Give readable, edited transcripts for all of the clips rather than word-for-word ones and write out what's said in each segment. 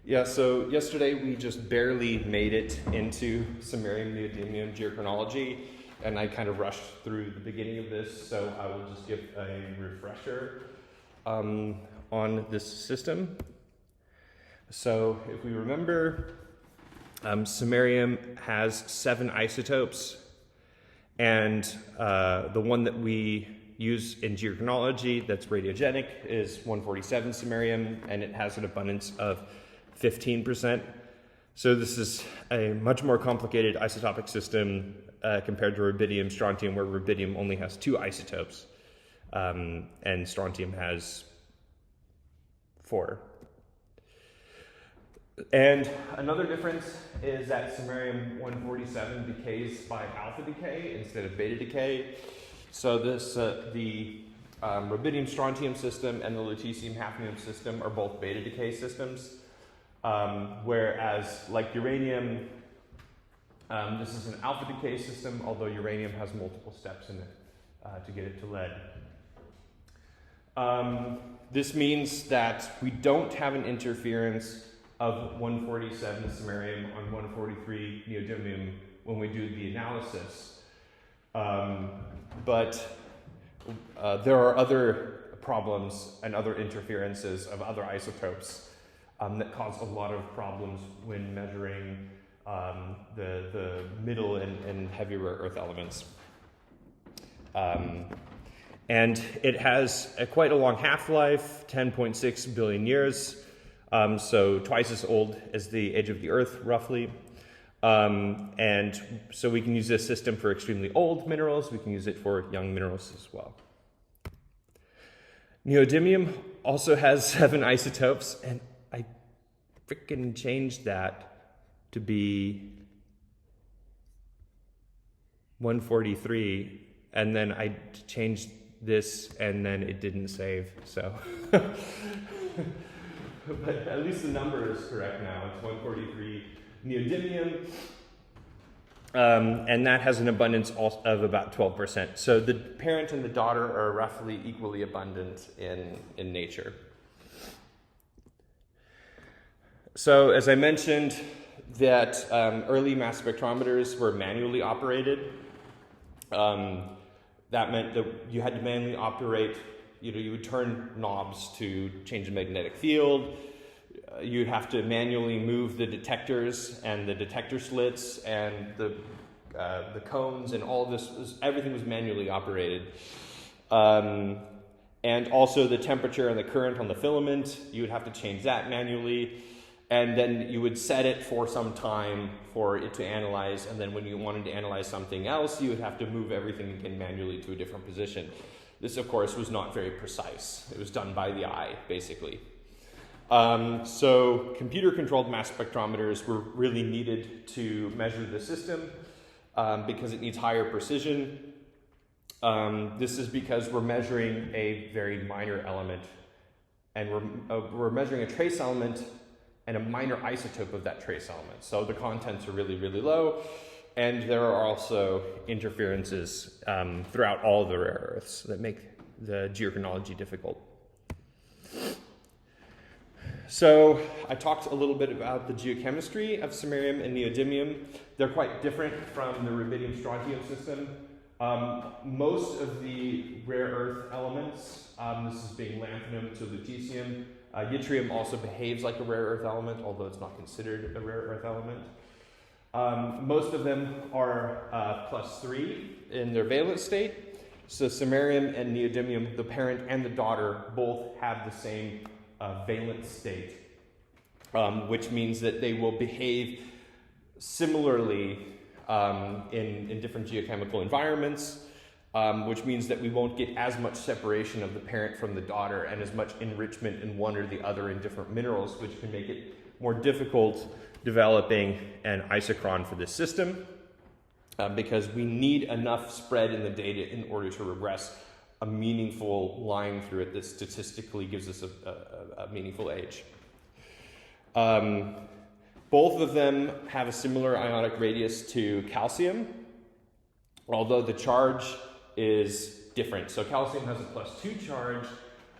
Yeah, so yesterday we just barely made it into samarium, neodymium, geochronology, and I kind of rushed through the beginning of this, so I will just give a refresher on this system. So if we remember, samarium has 7 isotopes, and the one that we use in geochronology that's radiogenic is 147 samarium, and it has an abundance of 15%. So this is a much more complicated isotopic system compared to rubidium, strontium, where rubidium only has 2 isotopes, and strontium has 4. And another difference is that samarium 147 decays by alpha decay instead of beta decay. So this the rubidium strontium system and the lutetium hafnium system are both beta decay systems, whereas like uranium, this is an alpha decay system, although uranium has multiple steps in it to get it to lead. This means that we don't have an interference of 147 samarium on 143 neodymium when we do the analysis. But there are other problems and other interferences of other isotopes that cause a lot of problems when measuring the middle and heavy rare earth elements. And it has quite a long half-life, 10.6 billion years, so twice as old as the age of the Earth, roughly. And so we can use this system for extremely old minerals. We can use it for young minerals as well. Neodymium also has 7 isotopes, and I freaking changed that to be 143, and then I changed this, and then it didn't save, so. But at least the number is correct now. It's 143 neodymium, and that has an abundance of about 12%. So the parent and the daughter are roughly equally abundant in nature. So as I mentioned, that early mass spectrometers were manually operated. That meant that you had to manually operate. You would turn knobs to change the magnetic field. You'd have to manually move the detectors and the detector slits and the cones, and all this everything was manually operated. And also the temperature and the current on the filament, you would have to change that manually. And then you would set it for some time for it to analyze, and then when you wanted to analyze something else, you would have to move everything again manually to a different position. This, of course, was not very precise. It was done by the eye, basically. So computer-controlled mass spectrometers were really needed to measure the system because it needs higher precision. This is because we're measuring a very minor element, and we're measuring a trace element and a minor isotope of that trace element. So the contents are really, really low, and there are also interferences throughout all of the rare earths that make the geochronology difficult. So I talked a little bit about the geochemistry of samarium and neodymium. They're quite different from the rubidium strontium system. Most of the rare earth elements, this is being lanthanum to lutetium. Yttrium also behaves like a rare earth element, although it's not considered a rare earth element. Most of them are +3 in their valence state. So samarium and neodymium, the parent and the daughter, both have the same valence state, which means that they will behave similarly in different geochemical environments, which means that we won't get as much separation of the parent from the daughter and as much enrichment in one or the other in different minerals, which can make it more difficult developing an isochron for this system, because we need enough spread in the data in order to regress a meaningful line through it that statistically gives us a meaningful age. Both of them have a similar ionic radius to calcium, although the charge is different. So calcium has a +2 charge,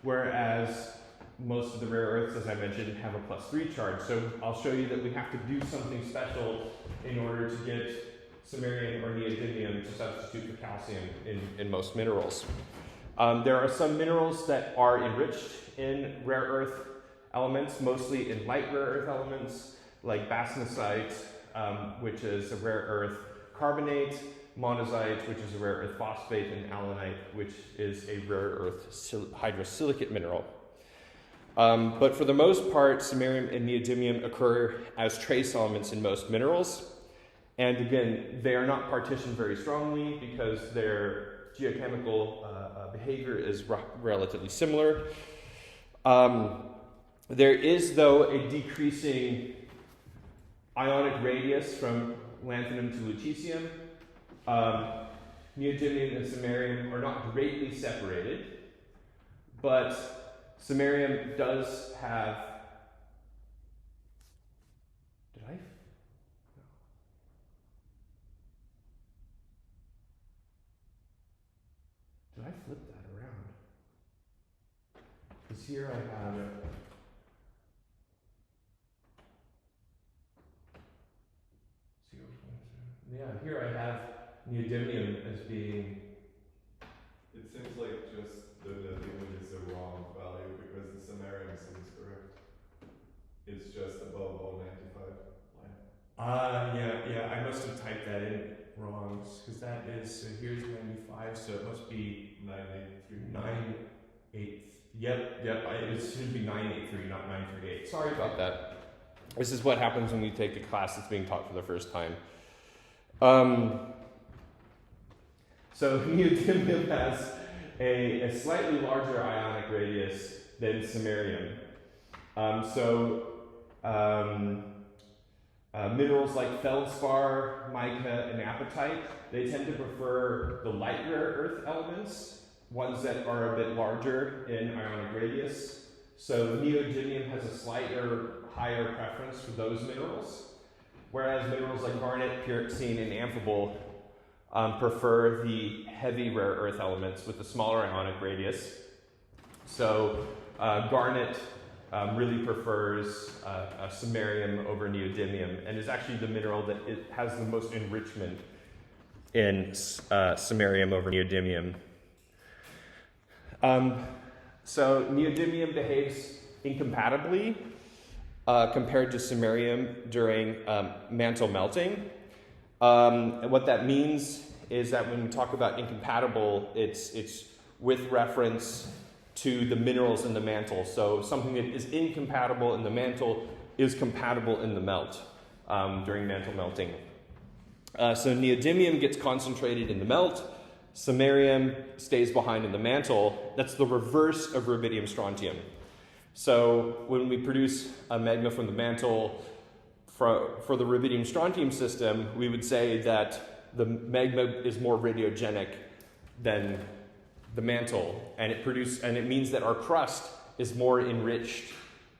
whereas most of the rare earths, as I mentioned, have a +3 charge. So I'll show you that we have to do something special in order to get samarium or neodymium to substitute for calcium in most minerals. There are some minerals that are enriched in rare earth elements, mostly in light rare earth elements, like bastnasite, which is a rare earth carbonate, monazite, which is a rare earth phosphate, and alunite, which is a rare earth hydrosilicate mineral. But for the most part, samarium and neodymium occur as trace elements in most minerals. And again, they are not partitioned very strongly because their geochemical behavior is relatively similar. There is, though, a decreasing ionic radius from lanthanum to lutetium. Neodymium and samarium are not greatly separated, but samarium does have. Did I? No. Did I flip that around? Because here I have. Yeah, here I have neodymium as being. It seems like just the image is the wrong value because the samarium seems correct. It's just above 095 line. Yeah, I must have typed that in wrong because that is, so here's 95, so it must be 983. Yep, it should be 983, not 938. Sorry about that. This is what happens when you take a class that's being taught for the first time. So neodymium has a slightly larger ionic radius than samarium. Minerals like feldspar, mica, and apatite, they tend to prefer the light rare earth elements, ones that are a bit larger in ionic radius. So neodymium has a slightly higher preference for those minerals. Whereas minerals like garnet, pyroxene, and amphibole prefer the heavy rare earth elements with a smaller ionic radius. So garnet really prefers samarium over neodymium and is actually the mineral that it has the most enrichment in samarium over neodymium. So neodymium behaves incompatibly compared to samarium during mantle melting. And what that means is that when we talk about incompatible, it's with reference to the minerals in the mantle. So something that is incompatible in the mantle is compatible in the melt during mantle melting. So neodymium gets concentrated in the melt. Samarium stays behind in the mantle. That's the reverse of rubidium strontium. So when we produce a magma from the mantle for the rubidium strontium system, we would say that the magma is more radiogenic than the mantle, and it means that our crust is more enriched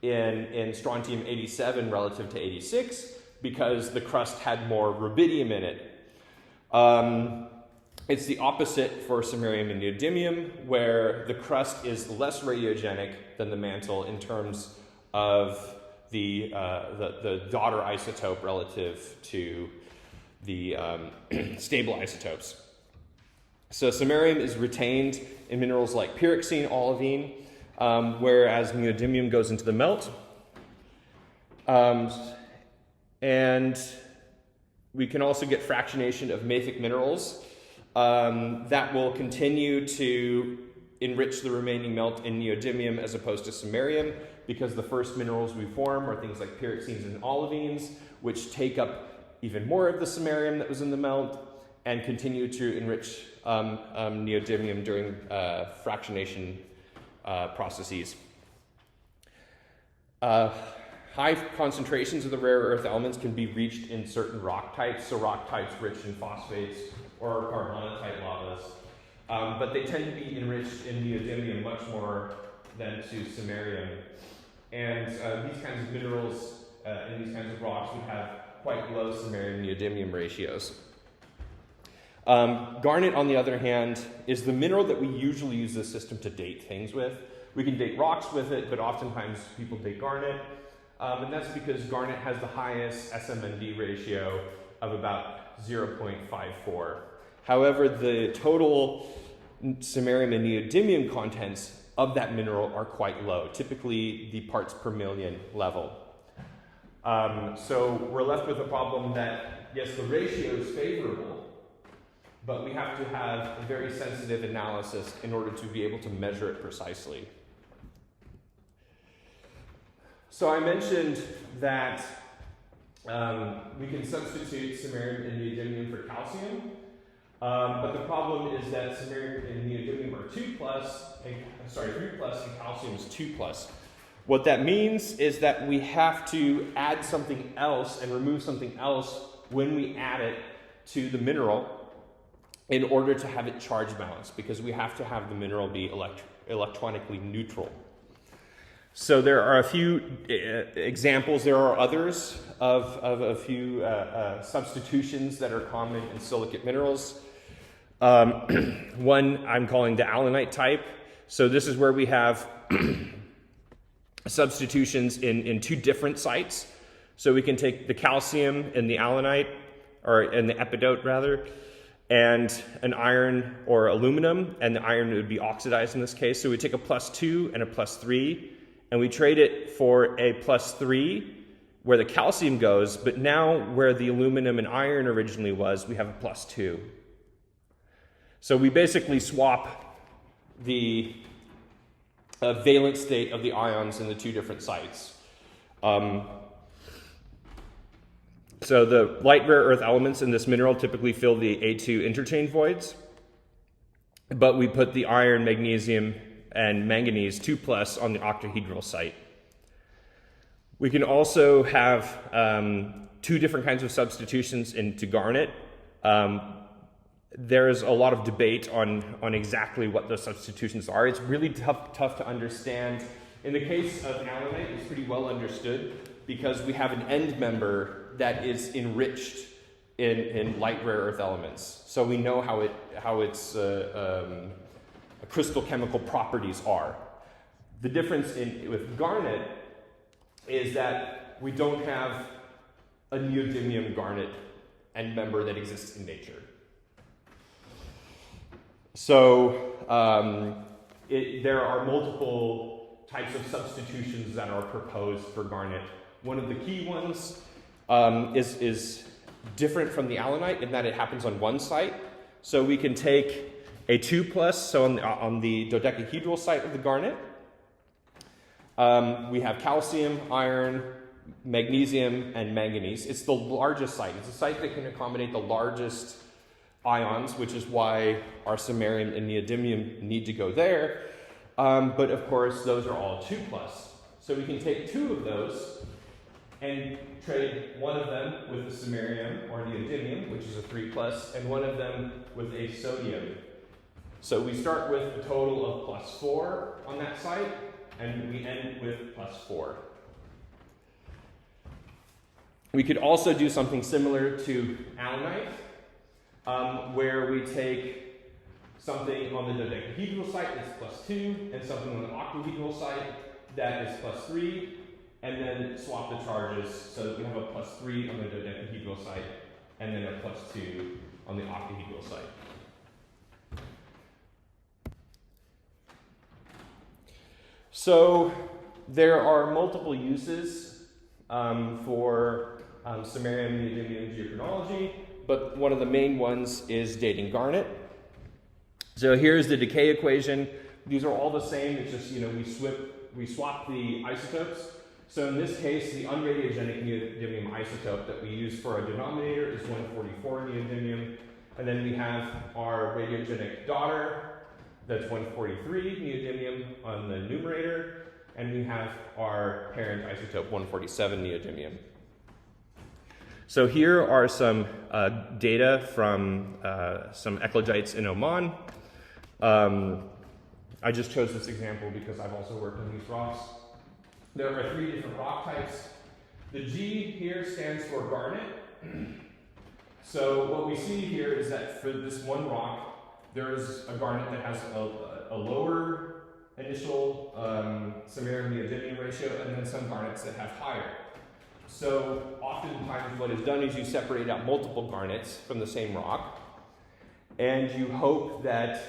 in strontium 87 relative to 86 because the crust had more rubidium in it. It's the opposite for samarium and neodymium, where the crust is less radiogenic than the mantle in terms of the daughter isotope relative to the stable isotopes. So samarium is retained in minerals like pyroxene, olivine, whereas neodymium goes into the melt. And we can also get fractionation of mafic minerals that will continue to enrich the remaining melt in neodymium as opposed to samarium, because the first minerals we form are things like pyroxenes and olivines, which take up even more of the samarium that was in the melt and continue to enrich neodymium during fractionation processes. High concentrations of the rare earth elements can be reached in certain rock types, so rock types rich in phosphates or carbonatite lavas, but they tend to be enriched in neodymium much more than to samarium. And these kinds of minerals and these kinds of rocks would have quite low samarium-neodymium ratios. Garnet, on the other hand, is the mineral that we usually use this system to date things with. We can date rocks with it, but oftentimes people date garnet. And that's because garnet has the highest SMND ratio of about 0.54. However, the total samarium and neodymium contents of that mineral are quite low, typically the parts per million level. So we're left with a problem that, yes, the ratio is favorable, but we have to have a very sensitive analysis in order to be able to measure it precisely. So I mentioned that we can substitute samarium and neodymium for calcium, but the problem is that samarium and neodymium are 3 plus, and calcium is 2 plus. What that means is that we have to add something else and remove something else when we add it to the mineral in order to have it charge balanced, because we have to have the mineral be electronically neutral. So there are a few examples. There are others of a few substitutions that are common in silicate minerals. One I'm calling the allanite type. So this is where we have substitutions in 2 different sites. So we can take the calcium in the allanite, or in the epidote rather, and an iron or aluminum, and the iron would be oxidized in this case. So we take a +2 and a +3, and we trade it for a +3 where the calcium goes, but now where the aluminum and iron originally was, we have a +2. So we basically swap the valence state of the ions in the 2 different sites. So the light rare earth elements in this mineral typically fill the A2 interchange voids, but we put the iron, magnesium, and manganese 2 plus on the octahedral site. We can also have 2 different kinds of substitutions into garnet. There's a lot of debate on exactly what those substitutions are. It's really tough to understand. In the case of allanite, it's pretty well understood because we have an end member that is enriched in light rare earth elements. So we know how its crystal chemical properties are. The difference with garnet is that we don't have a neodymium garnet end member that exists in nature. So there are multiple types of substitutions that are proposed for garnet. One of the key ones is different from the allanite in that it happens on one site. So we can take a 2 plus, so on the dodecahedral site of the garnet, we have calcium, iron, magnesium, and manganese. It's the largest site. It's a site that can accommodate the largest ions, which is why our samarium and neodymium need to go there. But of course, those are all 2 plus. So we can take 2 of those and trade one of them with a samarium or neodymium, which is a 3 plus, and one of them with a sodium. So we start with a total of +4 on that site, and we end with +4. We could also do something similar to allanite, where we take something on the dodecahedral site that's +2, and something on the octahedral site that is +3, and then swap the charges so that we have a +3 on the dodecahedral site, and then a +2 on the octahedral site. So there are multiple uses for samarium, neodymium geochronology, but one of the main ones is dating garnet. So here's the decay equation. These are all the same. It's just, we swap the isotopes. So in this case, the unradiogenic neodymium isotope that we use for our denominator is 144 neodymium, and then we have our radiogenic daughter. That's 143 neodymium on the numerator, and we have our parent isotope 147 neodymium. So here are some data from some eclogites in Oman. I just chose this example because I've also worked on these rocks. There are 3 different rock types. The G here stands for garnet. So what we see here is that for this one rock, there is a garnet that has a lower initial samarium-neodymium ratio, and then some garnets that have higher. So oftentimes what is done is you separate out multiple garnets from the same rock, and you hope that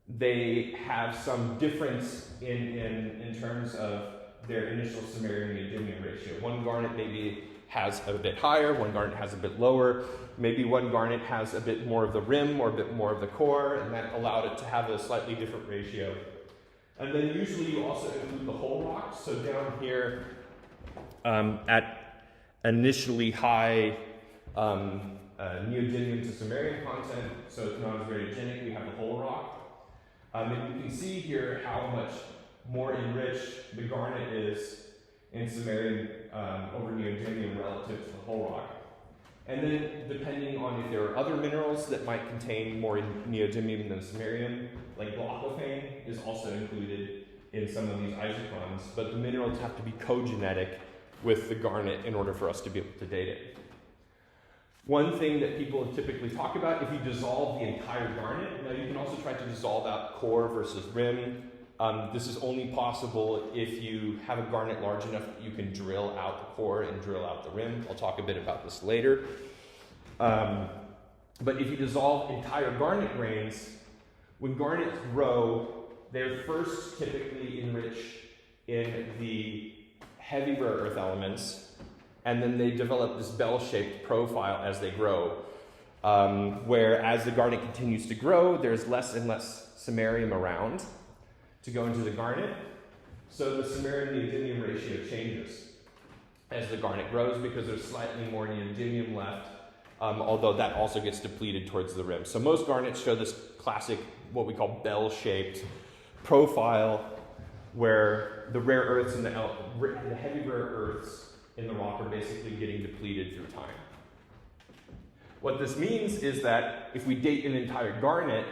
they have some difference in terms of their initial samarium-neodymium ratio. One garnet maybe has a bit higher, one garnet has a bit lower, maybe one garnet has a bit more of the rim or a bit more of the core, and that allowed it to have a slightly different ratio. And then usually you also include the whole rock. So down here at initially high neodymium to samarium content, so it's not as radiogenic, we have the whole rock. And you can see here how much more enriched the garnet is in samarium over neodymium relative to the whole rock. And then depending on if there are other minerals that might contain more neodymium than samarium, like glaucophane is also included in some of these isochrons, but the minerals have to be cogenetic with the garnet in order for us to be able to date it. One thing that people typically talk about, if you dissolve the entire garnet, now you can also try to dissolve out core versus rim. This is only possible if you have a garnet large enough that you can drill out the core and drill out the rim. I'll talk a bit about this later. But if you dissolve entire garnet grains, when garnets grow, they're first typically enriched in the heavy rare earth elements, and then they develop this bell-shaped profile as they grow, where as the garnet continues to grow, there's less and less samarium around to go into the garnet, so the samarium-neodymium ratio changes as the garnet grows because there's slightly more neodymium left, although that also gets depleted towards the rim. So most garnets show this classic, what we call bell-shaped profile, where the rare earths and the heavy rare earths in the rock are basically getting depleted through time. What this means is that if we date an entire garnet,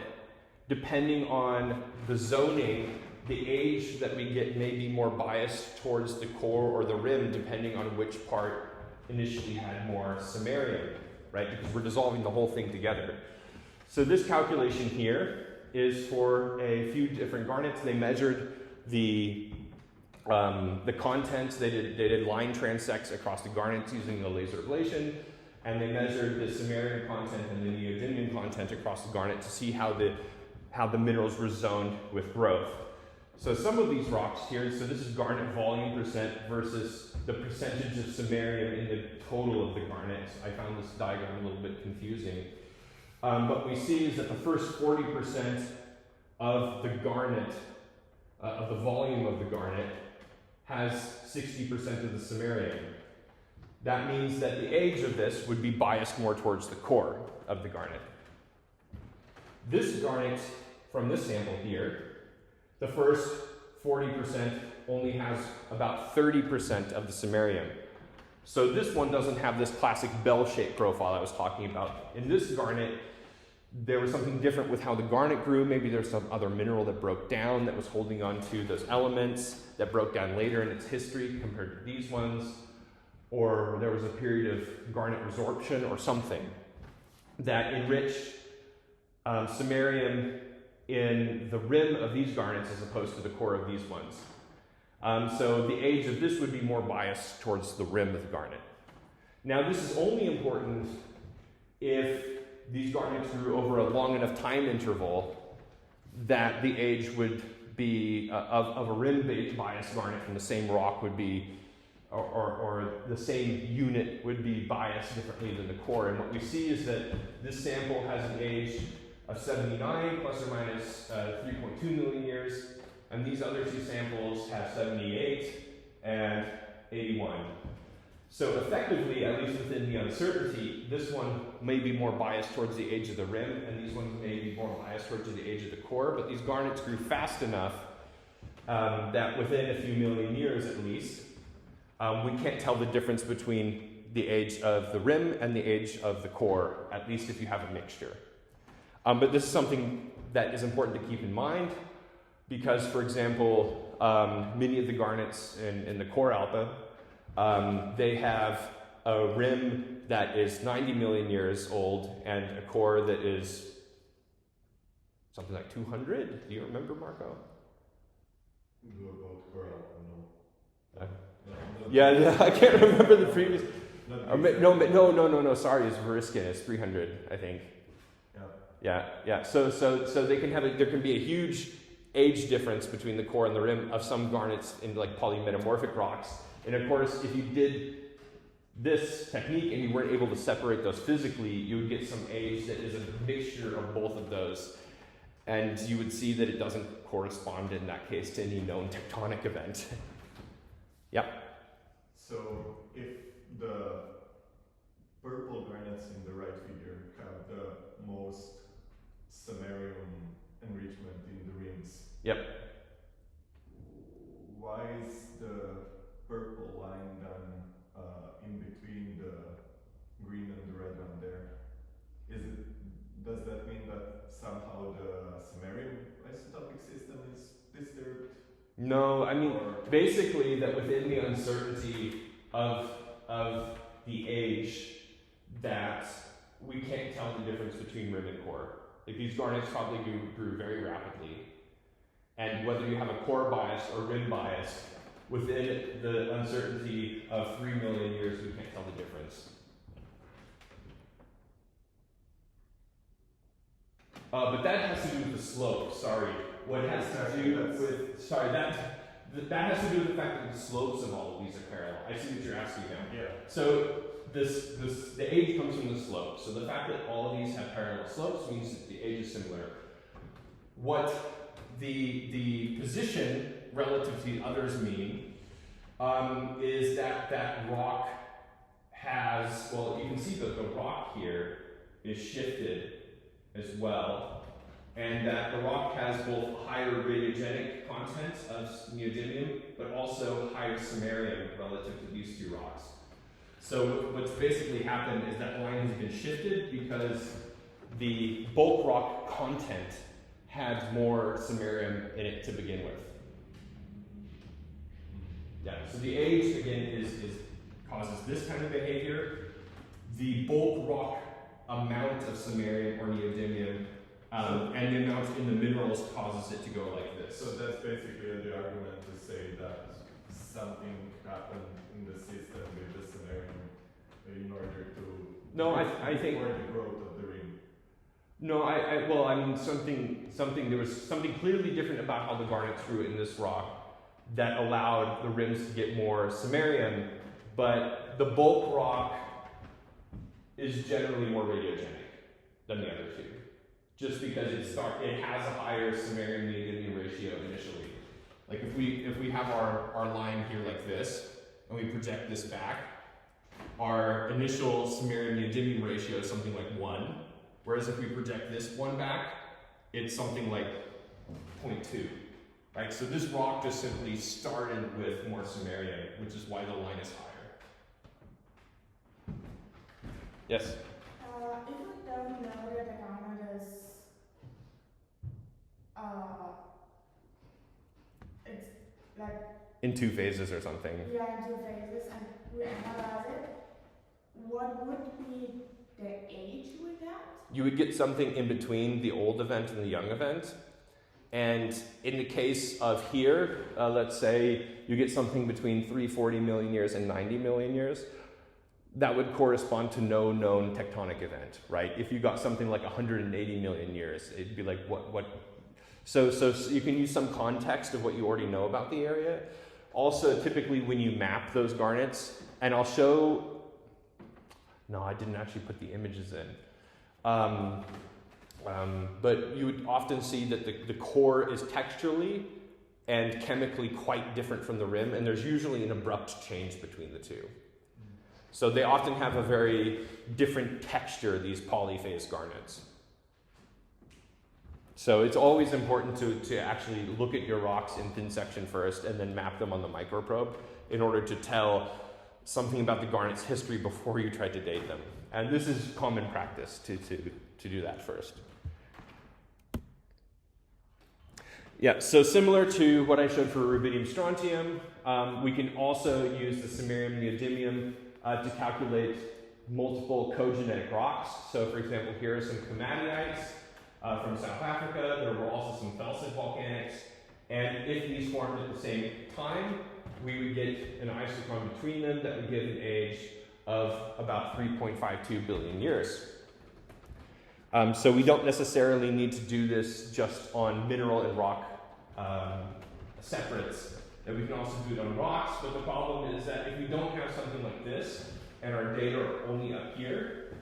depending on the zoning, the age that we get may be more biased towards the core or the rim, depending on which part initially had more samarium, right? Because we're dissolving the whole thing together. So this calculation here is for a few different garnets. They measured the contents. They did line transects across the garnets using the laser ablation, and they measured the samarium content and the neodymium content across the garnet to see how the minerals were zoned with growth. So some of these rocks here, so this is garnet volume percent versus the percentage of samarium in the total of the garnet. I found this diagram a little bit confusing. What we see is that the first 40% of the garnet, of the volume of the garnet, has 60% of the samarium. That means that the age of this would be biased more towards the core of the garnet. This garnet from this sample here, the first 40% only has about 30% of the samarium. So this one doesn't have this classic bell-shaped profile I was talking about. In this garnet, there was something different with how the garnet grew. Maybe there's some other mineral that broke down that was holding on to those elements that broke down later in its history compared to these ones. Or there was a period of garnet resorption or something that enriched samarium in the rim of these garnets as opposed to the core of these ones. So the age of this would be more biased towards the rim of the garnet. Now this is only important if these garnets grew over a long enough time interval that the age would be of a rim-based biased garnet from the same rock would be, or the same unit would be biased differently than the core. And what we see is that this sample has an age of 79 plus or minus 3.2 million years, and these other two samples have 78 and 81. So effectively, at least within the uncertainty, this one may be more biased towards the age of the rim, and these ones may be more biased towards the age of the core, but these garnets grew fast enough that within a few million years at least, we can't tell the difference between the age of the rim and the age of the core, at least if you have a mixture. But this is something that is important to keep in mind because, for example, many of the garnets in the core alpha, they have a rim that is 90 million years old and a core that is something like 200. Do you remember, Marco? do about coral? No. Uh, No, Yeah, I can't remember the previous. not Or, these no. Sorry, it's Veriskin. It's 300, I think. Yeah. Yeah. So they can have there can be a huge age difference between the core and the rim of some garnets in like polymetamorphic rocks. And of course, if you did this technique and you weren't able to separate those physically, you would get some age that is a mixture of both of those. And you would see that it doesn't correspond in that case to any known tectonic event. Yep. So if the purple garnets in the right figure have the most samarium enrichment in the rings. Yep. Why is the purple line then in between the green and the red one there? Does that mean that somehow the samarium isotopic system is disturbed? No, I mean, Or basically that within the uncertainty of the age, that we can't tell the difference between rim and core. Like these garnets probably grew very rapidly. And whether you have a core bias or rim bias, within the uncertainty of 3 million years, we can't tell the difference. But that has to do with the slope, sorry. What has to do with, sorry, that has to do with the fact that the slopes of all of these are parallel. I see what you're asking now. yeah. So the age comes from the slope. So the fact that all of these have parallel slopes means that the age is similar. What the position relative to the others mean is that rock has, well, you can see that the rock here is shifted as well, and that the rock has both higher radiogenic content of neodymium, but also higher samarium relative to these two rocks. So what's basically happened is that line has been shifted because the bulk rock content had more samarium in it to begin with. Yeah, so the age again is causes this kind of behavior. The bulk rock amount of samarium or neodymium and the amount in the minerals causes it to go like this. So that's basically the argument to say that something happened in the system with the samarium in order to No, I think for the growth of the ring. No, there was something clearly different about how the garnets grew in this rock that allowed the rims to get more samarium, but the bulk rock is generally more radiogenic than the other two, just because it has a higher samarium neodymium ratio initially. Like if we have our line here like this, and we project this back, our initial samarium neodymium ratio is something like 1. Whereas if we project this one back, it's something like 0.2, right? So this rock just simply started with more samarium, which is why the line is higher. Yes? If we don't know that the garnet is, it's like, In 2 phases or something. yeah, in 2 phases, and we analyze it, what would be the age with that? You would get something in between the old event and the young event. And in the case of here, let's say you get something between 340 million years and 90 million years. That would correspond to no known tectonic event, right? If you got something like 180 million years, it'd be like what? So you can use some context of what you already know about the area. Also, typically when you map those garnets, and I'll show, no, I didn't actually put the images in. But you would often see that the core is texturally and chemically quite different from the rim, and there's usually an abrupt change between the two. So they often have a very different texture, these polyphase garnets. So it's always important to actually look at your rocks in thin section first and then map them on the microprobe in order to tell something about the garnet's history before you try to date them. And this is common practice to do that first. Yeah, so similar to what I showed for rubidium strontium, we can also use the samarium neodymium to calculate multiple cogenetic rocks. So for example, here are some komatiites from South Africa. There were also some felsic volcanics. And if these formed at the same time, we would get an isotopy between them that would give an age of about 3.52 billion years. So we don't necessarily need to do this just on mineral and rock separates. And we can also do it on rocks, but the problem is that if we don't have something like this, and our data are only up here,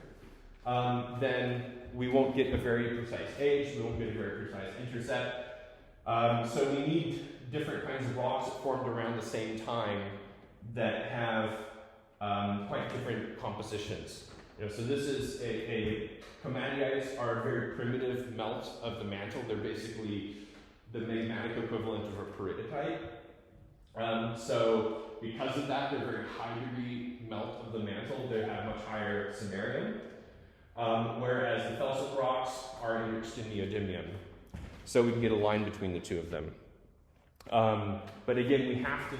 then we won't get a very precise age, we won't get a very precise intercept. So we need different kinds of rocks that formed around the same time that have quite different compositions. So this is komatiites are a very primitive melt of the mantle. They're basically the magmatic equivalent of a peridotite. So because of that, they're very high degree melt of the mantle. They have much higher samarium, whereas the felsic rocks are enriched in neodymium. So we can get a line between the two of them. But again, we have to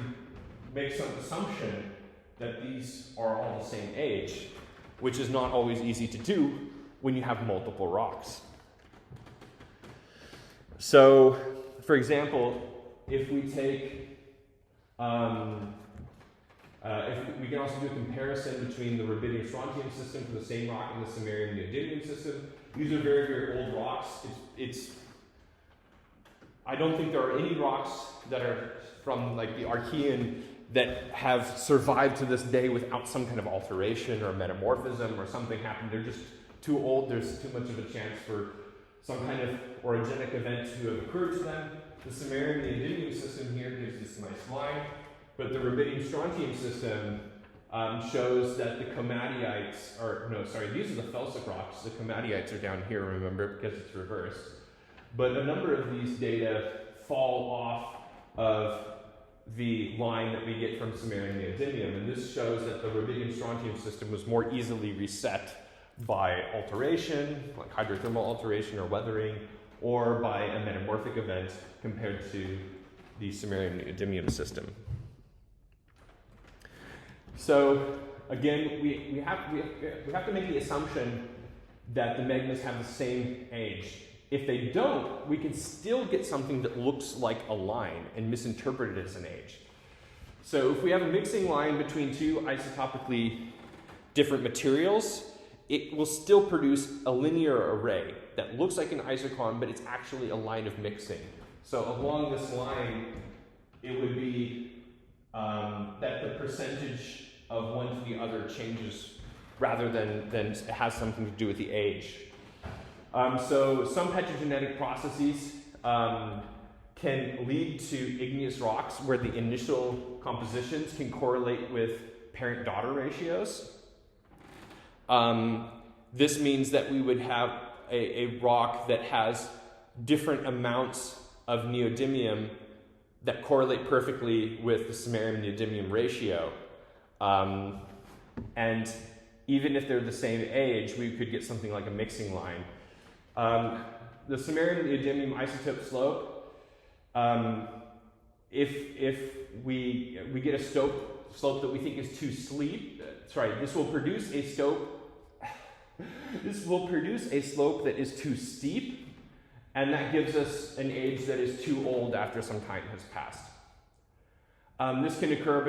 make some assumption that these are all the same age, which is not always easy to do when you have multiple rocks. So, for example, if we take we can also do a comparison between the rubidium-strontium system for the same rock and the samarium-neodymium system. These are very, very old rocks. I don't think there are any rocks that are from like the Archean that have survived to this day without some kind of alteration or metamorphism or something happened. They're just too old. There's too much of a chance for some kind of orogenic event to have occurred to them. The samarium-neodymium system here gives this nice line. But the rubidium-strontium system shows that the komatiites these are the felsic rocks. The komatiites are down here, remember, because it's reversed. But a number of these data fall off of the line that we get from samarium-neodymium, and this shows that the rubidium-strontium system was more easily reset by alteration, like hydrothermal alteration or weathering, or by a metamorphic event compared to the samarium-neodymium system. So again, we have to make the assumption that the magmas have the same age. If they don't, we can still get something that looks like a line and misinterpret it as an age. So if we have a mixing line between two isotopically different materials, it will still produce a linear array that looks like an isocon, but it's actually a line of mixing. So along this line, it would be that the percentage of one to the other changes rather than it has something to do with the age. So some petrogenetic processes can lead to igneous rocks where the initial compositions can correlate with parent-daughter ratios. This means that we would have a rock that has different amounts of neodymium that correlate perfectly with the samarium-neodymium ratio. And even if they're the same age, we could get something like a mixing line. The samarium-neodymium isotope slope, if we get a slope that we think is too steep, this will produce a slope. This will produce a slope that is too steep, and that gives us an age that is too old after some time has passed. This can occur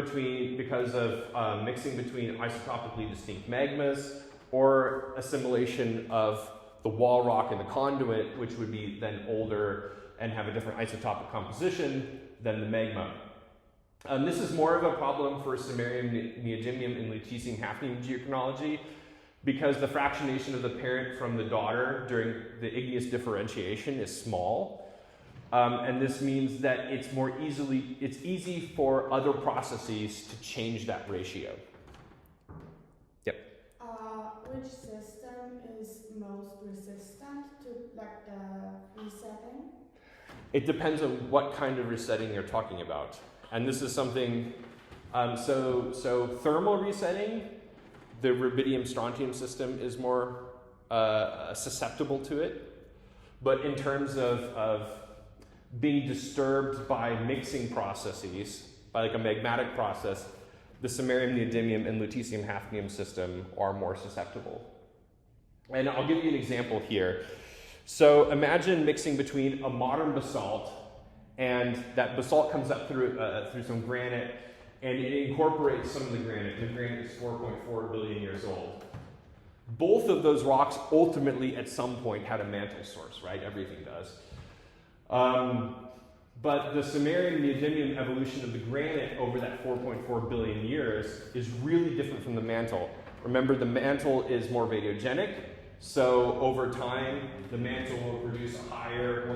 because of mixing between isotopically distinct magmas or assimilation of the wall rock and the conduit, which would be then older and have a different isotopic composition than the magma. This is more of a problem for samarium-neodymium and lutetium-hafnium geochronology because the fractionation of the parent from the daughter during the igneous differentiation is small. And this means that it's easy for other processes to change that ratio. Yep. Which system is most resistant to the resetting? It depends on what kind of resetting you're talking about. And this is something, so thermal resetting, the rubidium-strontium system is more susceptible to it. But in terms of being disturbed by mixing processes, by like a magmatic process, the samarium-neodymium and lutetium-hafnium system are more susceptible. And I'll give you an example here. So imagine mixing between a modern basalt and that basalt comes up through some granite, and it incorporates some of the granite. The granite is 4.4 billion years old. Both of those rocks ultimately at some point had a mantle source, right? Everything does. But the Sumerian neodymium evolution of the granite over that 4.4 billion years is really different from the mantle. Remember, the mantle is more radiogenic, so over time, the mantle will produce a higher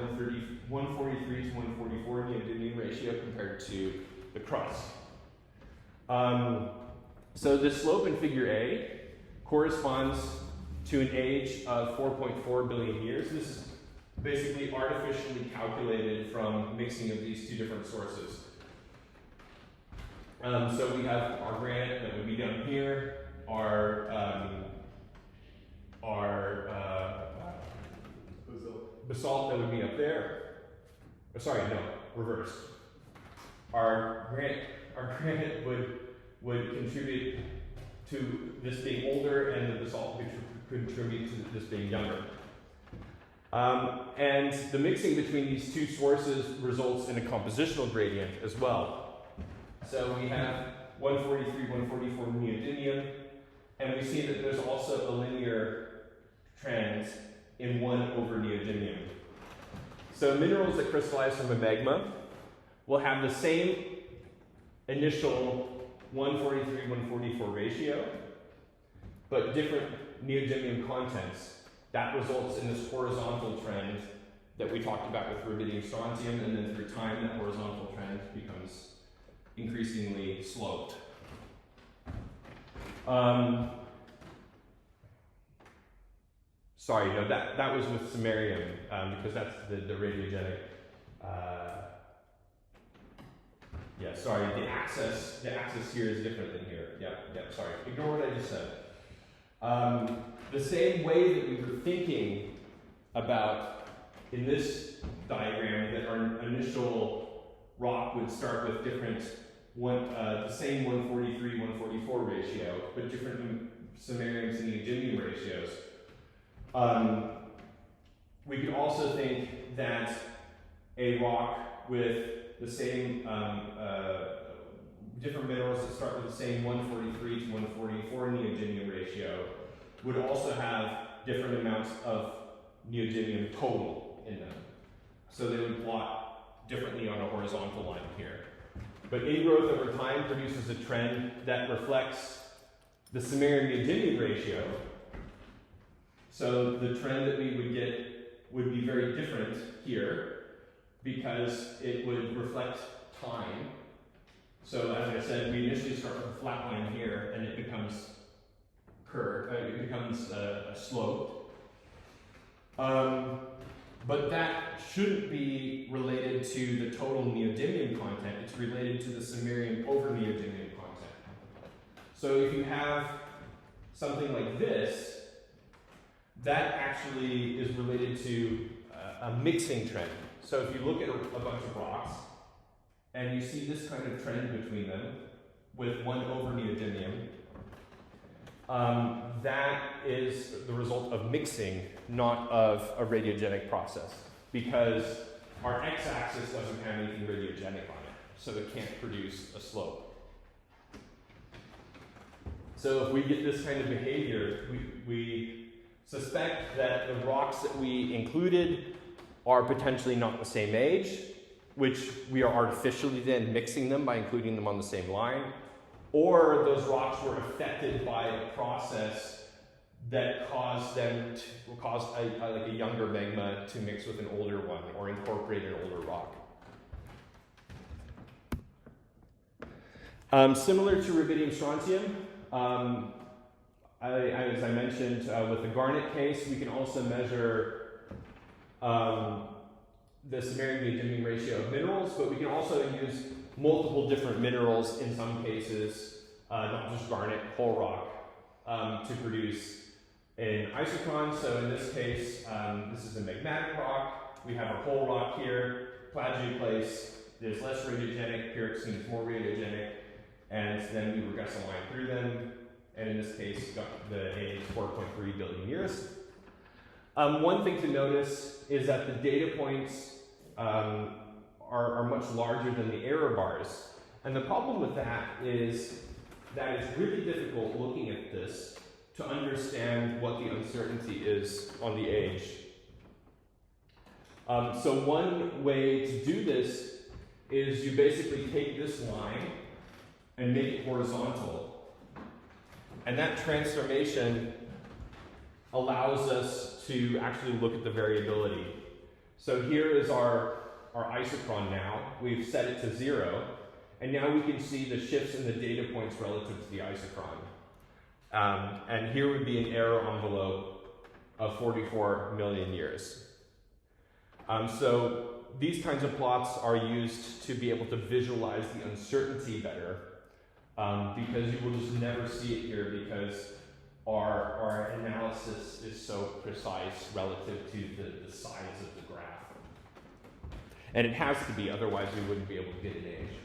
143 to 144 neodymium ratio compared to the crust. So this slope in figure A corresponds to an age of 4.4 billion years. This is basically artificially calculated from mixing of these two different sources. So we have our granite that would be down here, our basalt that would be up there. Oh, sorry, no, reversed. Our granite would contribute to this being older, and the basalt would contribute to this being younger. And the mixing between these two sources results in a compositional gradient as well. So we have 143, 144 neodymium, and we see that there's also a linear trend in 1 over neodymium. So minerals that crystallize from a magma will have the same initial 143, 144 ratio, but different neodymium contents. That results in this horizontal trend that we talked about with rubidium strontium, and then through time that horizontal trend becomes increasingly sloped. Sorry, no, that was with samarium, because that's the radiogenic. Yeah, sorry, the axis here is different than here. Yeah, sorry, ignore what I just said. The same way that we were thinking about in this diagram that our initial rock would start with different the same 143, 144 ratio, but different samarium and neodymium ratios. We could also think that a rock with the same different minerals that start with the same 143 to 144 neodymium ratio would also have different amounts of neodymium total in them. So they would plot differently on a horizontal line here. But ingrowth over time produces a trend that reflects the samarium neodymium ratio. So the trend that we would get would be very different here because it would reflect time. So as I said, we initially start with a flat line here, and it becomes sloped. But that shouldn't be related to the total neodymium content. It's related to the samarium over neodymium content. So if you have something like this, that actually is related to a mixing trend. So if you look at a bunch of rocks, and you see this kind of trend between them, with 1 over neodymium, that is the result of mixing, not of a radiogenic process, because our x-axis doesn't have anything radiogenic on it, so it can't produce a slope. So if we get this kind of behavior, we suspect that the rocks that we included are potentially not the same age, which we are artificially then mixing them by including them on the same line, or those rocks were affected by a process that caused them to cause like a younger magma to mix with an older one or incorporate an older rock. Similar to rubidium strontium, as I mentioned with the garnet case, we can also measure the samarium neodymium ratio of minerals, but we can also use multiple different minerals in some cases, not just garnet, whole rock, to produce an isochron. So in this case, this is a magmatic rock. We have a whole rock here, plagioclase is less radiogenic, pyroxene is more radiogenic, and then we regress a line through them, and in this case, got the age 4.3 billion years. One thing to notice is that the data points are much larger than the error bars. And the problem with that is that it's really difficult looking at this to understand what the uncertainty is on the age. So one way to do this is you basically take this line and make it horizontal. And that transformation allows us to actually look at the variability. So here is our isochron now. We've set it to 0. And now we can see the shifts in the data points relative to the isochron. And here would be an error envelope of 44 million years. So these kinds of plots are used to be able to visualize the uncertainty better, because you will just never see it here because our analysis is so precise relative to the size of the graph. And it has to be, otherwise we wouldn't be able to get an age.